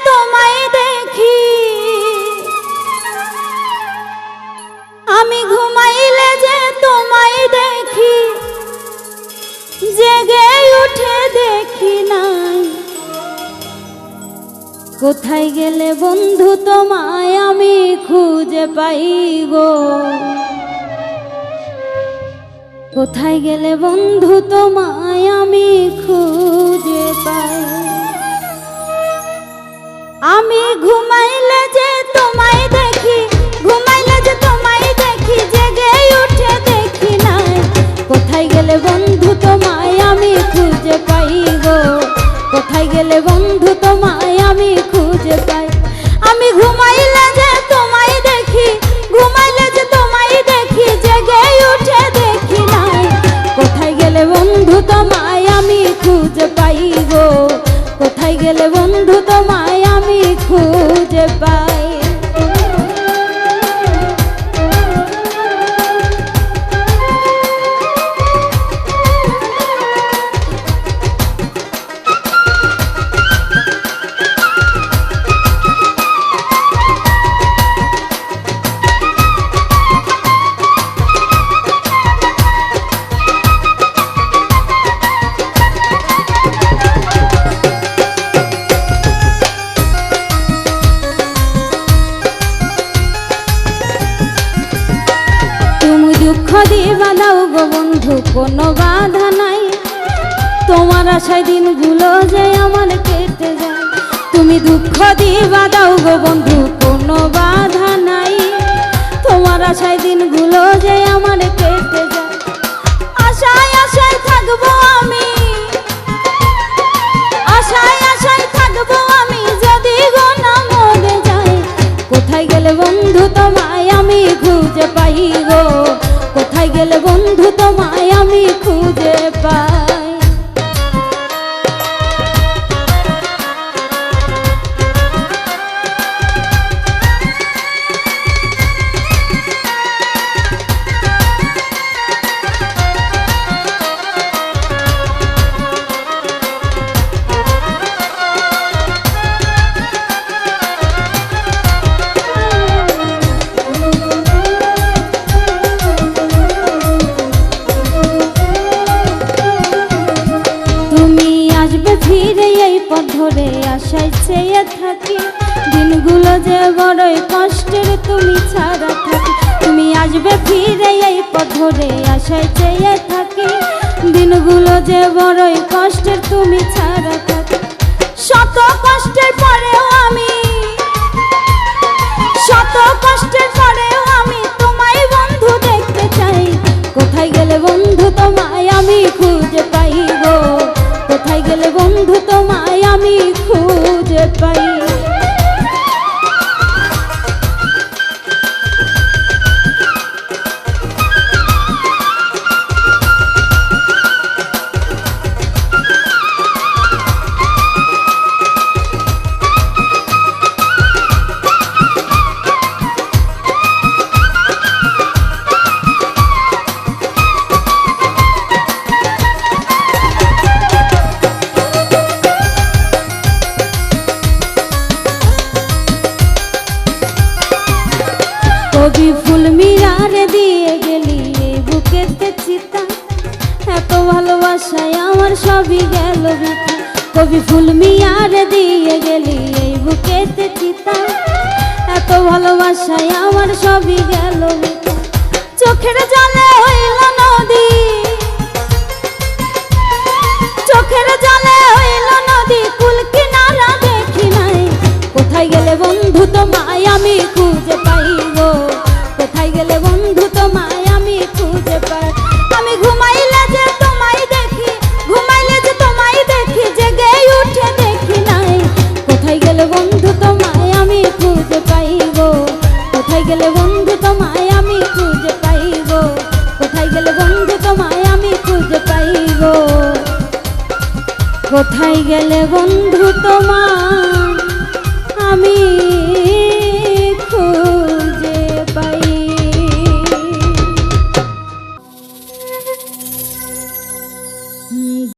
তোমায় দেখি, আমি ঘুমাইলে যে তোমায় দেখি, জেগে উঠে দেখি নাই। কোথায় গেলে বন্ধু তোমায় আমি খুঁজে পাই গো, কোথায় গেলে বন্ধু তোমায় আমি খুঁজে পাই। আমি ঘুমাইলে যে তোমায় দেখি, ঘুমাইলে যে তোমায় দেখি, জেগে উঠে দেখি নাই। কোথায় গেলে বন্ধু তোমায় আমি খুঁজে পাই গো, কোথায় গেলে বন্ধু তোমায় আমি খুঁজে পাই। আমি ঘুমাইলে যে তোমায় দেখি, ঘুমাইলে যে তোমায় দেখি, জেগে উঠে দেখি নাই। কোথায় গেলে বন্ধু তোমায় আমি খুঁজে পাই গো, কোথায় গেলে বন্ধু তোমায় আমি খুঁজে পাই। দুঃখ দিবা দাও গো বন্ধু কোনো বাধা নাই, তোমার আশায় দিনগুলো যে আমার কেটে যায়। তুমি দুঃখ দিবা দাও গো বন্ধু কোনো বাধা নাই, তোমার আশায় দিনগুলো যে আমার কেটে যায়। আশায় আশায় থাকবো আমি, আশায় আশায় থাকবো আমি, যদি গো না মরে যাই। কোথায় গেলে বন্ধু তোমায় আমি খুঁজে পাই গো, কোথায় গেলে বন্ধু তোমায় আমি খুঁজে পাই। ফিরে এই পথ ধরে আশায় চেয়ে থাকি, দিনগুলো যে বড়ই কষ্টের তুমি ছাড়া থাকি। তুমি আসবে ফিরে এই পথ ধরে আশায় চেয়ে থাকি, দিনগুলো যে বড়ই কষ্টের তুমি ছাড়া থাকি। শত কষ্টের পরেও আমি, শত কষ্টের পরেও আমি তোমায় বন্ধু দেখতে চাই। কোথায় গেলে বন্ধু তোমায় আমি খুঁজে পাই গো, কোথায় গেলে বন্ধু তোমায় আমি খুঁজে পাই। কবি ফুল মিরারে দিয়ে গেলি এই বুকেতে চিতা, এত ভালোবাসায় আমার সবই গেল বৃথা। কবি ফুল মিরারে দিয়ে গেলি এই বুকেতে চিতা, এত ভালোবাসায় আমার সবই গেল বৃথা। চোখের জলে হইল নদী, চোখের জলে হইল নদী, কুল কিনারা দেখি নাই। কোথায় গেলে বন্ধু তোমায় আমি খুঁজে পাই গো, কোথায় গেলে বন্ধু তোমায় আমি খুঁজে পাই। আমি ঘুমাইলে যে তোমায় দেখি, ঘুমাইলে যে তোমায় দেখি, জেগে উঠে দেখি নাই। কোথায় গেলে বন্ধু তোমায় আমি খুঁজে পাই গো, কোথায় গেলে বন্ধু তোমায় আমি খুঁজে পাই গো, কোথায় গেলে বন্ধু তোমায় আমি খুঁজে পাই গো, কোথায় গেলে বন্ধু তোমায় আমি